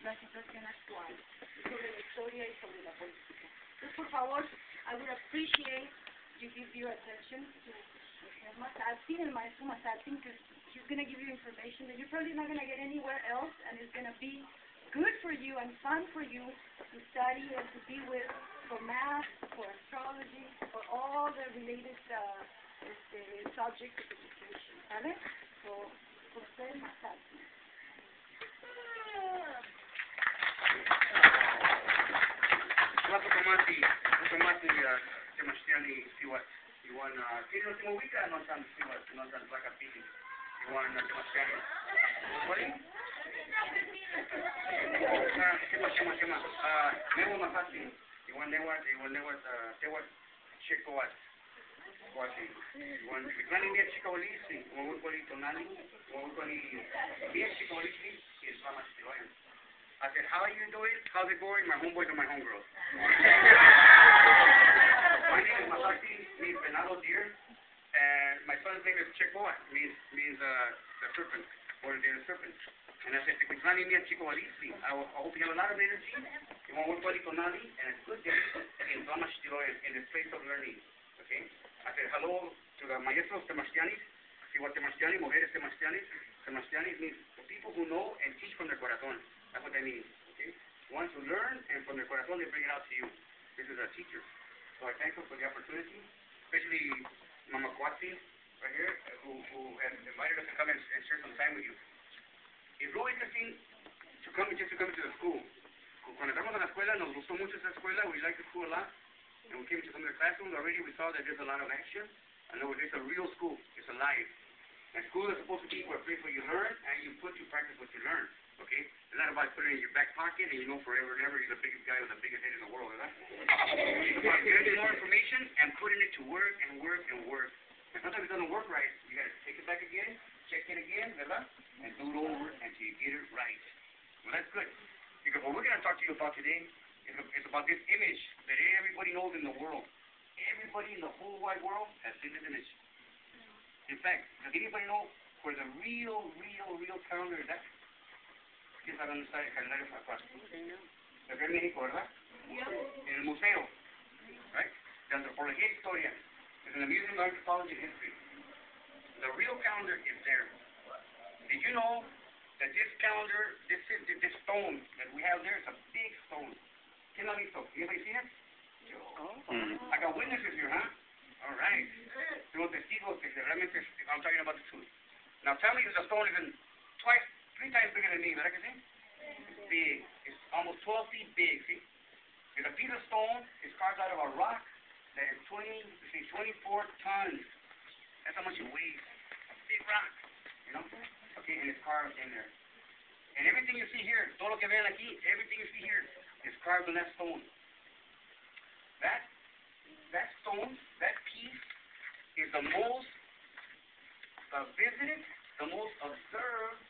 la situación actual, sobre la historia y sobre la política. Entonces, por favor, I would appreciate you give your attention to Mazatzin, el maestro Mazatzin, because he's going to give you information that you're probably not going to get anywhere else, and it's going to be good for you and fun for you to study and to be with for math, for astrology, for all the related subjects of education. ¿Vale? So, José Mazatzin. I said, how are you doing? How's it going? My homeboys and my homegirls. My name is Mazatzin, means venado deer, and my son's name is Checoat, means the serpent, or the serpent. And I said, I hope you have a lot of energy. You want to work and it's good day in TLAMACHTILOYAN, in this place of learning. Okay? I said, hello to the maestros Temachtianis. See what Temachtiani, mujeres Temachtianis. Temachtianis means the people who know and teach from their corazón. That's what that means. Okay? Ones who learn and from their corazón they bring it out to you. This is a teacher. So I thank them for the opportunity, especially Mama Kloatl right here, who has invited us to come and share some time with you. It's really interesting to come into the school. Cuando entramos a la escuela, nos gustó mucho esa escuela. We like the school a lot. And we came into some of the classrooms already. We saw that there's a lot of action. I know it's a real school. It's alive. And school is supposed to be a place where you learn and you put to practice what you learn. Okay? It's not about putting it in your back pocket and you know forever and ever you're the biggest guy with the biggest head in the world, right? It's about getting more information and putting it to work and work and work. And sometimes it doesn't work right. You got to take it back again, check it again, ¿verdad? And do it over until you get it right. Well, that's good. Because what we're going to talk to you about today is about this image that everybody knows in the world. Everybody in the whole wide world has seen this image. In fact, does anybody know where the real calendar is at? ¿Quién sabe dónde está el calendario actual? Acá en México, ¿verdad? En el museo, right? De Antropología e Historia. It's in the Museum of Anthropology and History. The real calendar is there. Did you know that this calendar, this stone that we have there is a big stone? ¿Quién lo ha visto? Anybody seen it? I got witnesses here, huh? All right. Tengo testigos que realmente I'm talking about the truth. Now tell me if the stone is three times bigger than me, ¿verdad que sí? It's big. It's almost 12 feet big, see? There's a piece of stone. It's carved out of a rock that is 24 tons. That's how much it weighs. A big rock, you know? Okay, and it's carved in there. And everything you see here, todo lo que vean aquí, everything you see here is carved in that stone. That stone, that piece, is the most visited, the most observed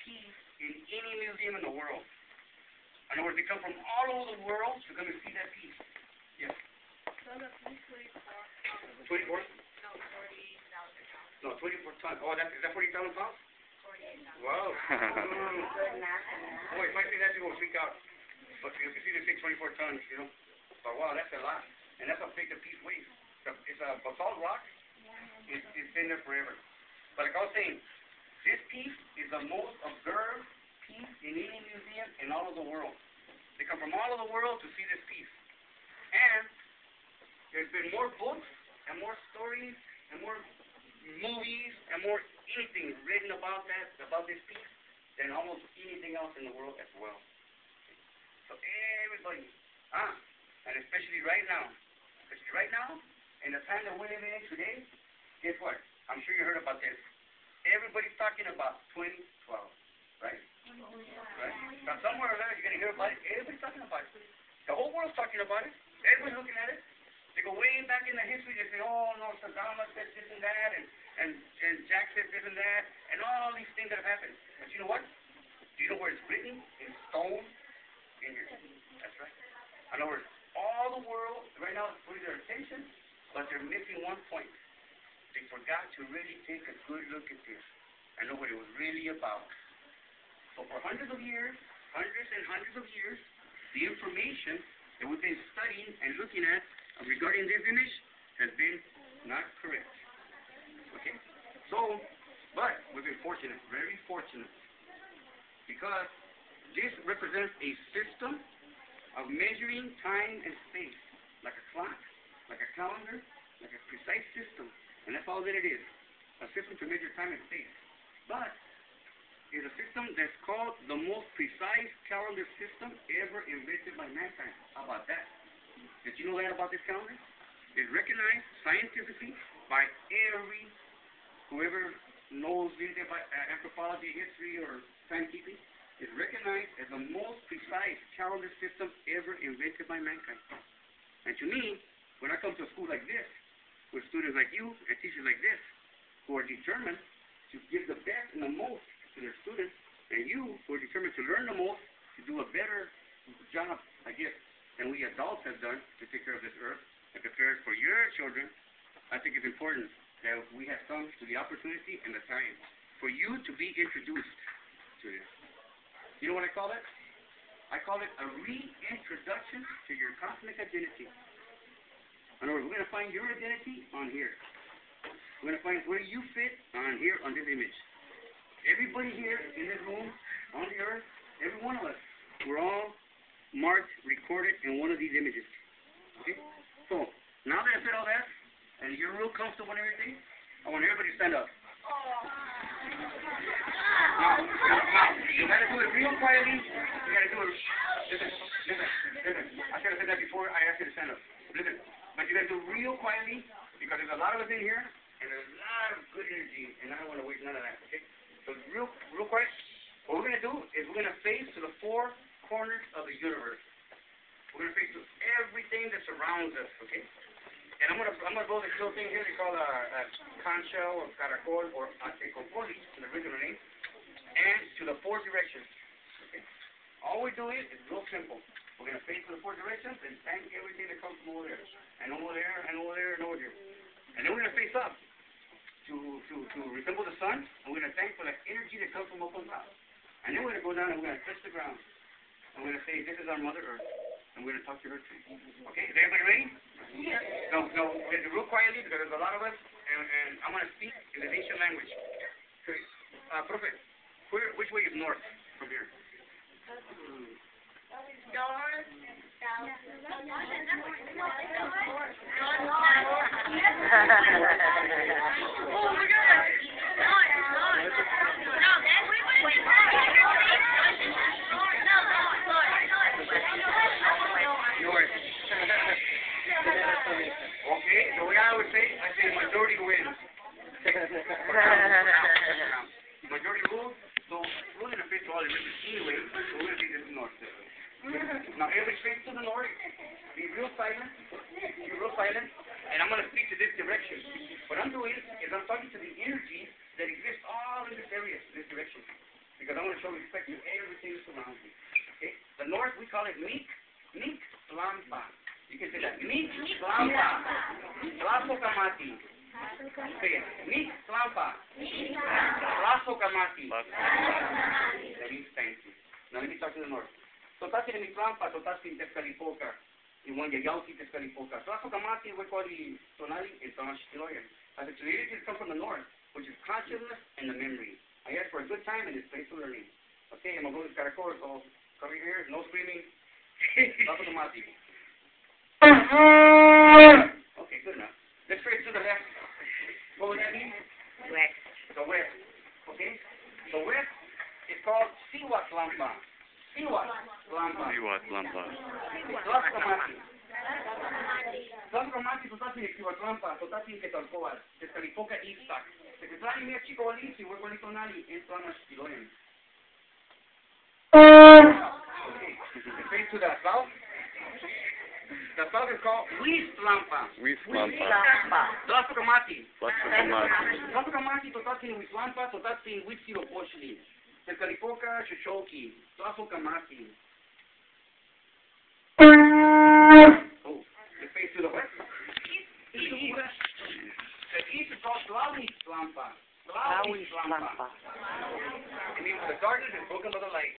piece in any museum in the world. In other words, they come from all over the world to come and see that piece. Yes? So the piece weighs 24? No, 40,000 pounds. No, 24 tons. Oh, is that 40,000 pounds? 48,000. Wow. Boy, if I say that, people will freak out. But you can see they say 24 tons, you know. But wow, that's a lot. And that's how big the piece weighs. It's a basalt rock. It's been there forever. But like I was saying, this piece is the most observed piece in any museum in all of the world. They come from all over the world to see this piece. And there's been more books and more stories and more movies and more anything written about this piece than almost anything else in the world as well. So everybody, and especially right now, in the time that we're living in today, guess what? I'm sure you heard about this. Everybody's talking about 2012, right? Right? Now somewhere or other you're going to hear about it. Everybody's talking about it. The whole world's talking about it. Everybody's looking at it. They go way back in the history. They say, oh no, Saddam said this and that, and Jack said this and that, and all these things that have happened. But you know what? Do you know where it's written? In stone. In here. That's right. In other words, all the world right now is putting their attention, but they're missing one point. They forgot to really take a good look at this and know what it was really about. So for hundreds of years, hundreds and hundreds of years, the information that we've been studying and looking at regarding this image has been not correct. Okay? So, but we've been fortunate, very fortunate, because this represents a system of measuring time and space, like a clock, like a calendar, like a precise system. And that's all that it is, a system to measure time and space. But it's a system that's called the most precise calendar system ever invented by mankind. How about that? Did you know that about this calendar? It's recognized scientifically by whoever knows anything about anthropology, history, or timekeeping. It's recognized as the most precise calendar system ever invented by mankind. And to me, when I come to a school like this, with students like you and teachers like this, who are determined to give the best and the most to their students, and you who are determined to learn the most, to do a better job, I guess, than we adults have done to take care of this earth and prepare it for your children, I think it's important that we have come to the opportunity and the time for you to be introduced to this. You know what I call it? I call it a reintroduction to your cosmic identity. In other words, we're going to find your identity on here. We're going to find where you fit on here on this image. Everybody here in this room, on the earth, every one of us, we're all marked, recorded in one of these images. Okay? So, now that I said all that, and you're real comfortable and everything, I want everybody to stand up. Now, you got to do it real quietly. You got to do it. Listen. I should have said that before I asked you to stand up. Listen. But you got to do it real quietly, because there's a lot of us in here, and there's a lot of good energy, and I don't want to waste none of that, okay? So real quiet. What we're going to do is we're going to face to the four corners of the universe. We're going to face to everything that surrounds us, okay? And I'm gonna blow this little thing here they call a concha or caracol or Aztekayolokalli, the original name, and to the four directions. Okay? All we're doing is real simple. We're gonna face to the four directions and thank everything that comes from over there, and over there, and over there, and over there. And then we're gonna face up to resemble the sun, and we're gonna thank for the energy that comes from up on top. And then we're gonna go down and we're gonna touch the ground, and we're gonna say, "This is our Mother Earth." And we're going to talk to her too. Okay, is everybody ready? Yes. No, we're going to do real quietly because there's a lot of us, and I'm going to speak in the Nation language. Okay. Prophet, which way is north from here? North, south, oh my God! North. Okay, so what I would say, I say majority wins. Majority rules, so we're going to face to all the rivers anyway, so we're going to take this north. Now everybody face to the north, be real silent, and I'm going to speak to this direction. What I'm doing is I'm talking to the energies that exist all in this area, this direction, because I want to show respect to everything that surrounds me. Okay? The north, we call it MEXIKA. You can say that. MEXIKA. Tlazokamati. Say it. MEXIKA. Tlazokamati. That means thank you. Now let me talk to the north. Totati de MEXIKA, totati de Texcalipoca. Y one yayauti Texcalipoca. Tlazokamati, we call it TONALMACHITLI and TONALMACHITILOYAN. As the energies come from the north, which is consciousness and the memory. I ask for a good time in this place of learning. Okay, I'm going to go to Caracol, so come here, no screaming. Tlazokamati. Okay, good enough. Let's trace to the left. What would that mean? West. The west. Okay? The west is called Siwatlampa. Siwatlampa. Tlazokamati. Tlazokamati, totati de Siwatlampa, totati de Quetzalcóatl, Texcalipoca, Ixtac. Texcalipoca, Chicobalisi, Huehueli, Tonali, and TLAMACHTILOYAN. Okay, let's face to the south. The south is called Huistlampa. Tlazokamati. Tlazokamati, totati in Huistlampa, totati in Huitzilopochtli. Texcalipoca, Xochipilli. Tlazokamati. Oh, let's face to the west. The east is called Tlahuistlampa. It means the darkness is broken by the light.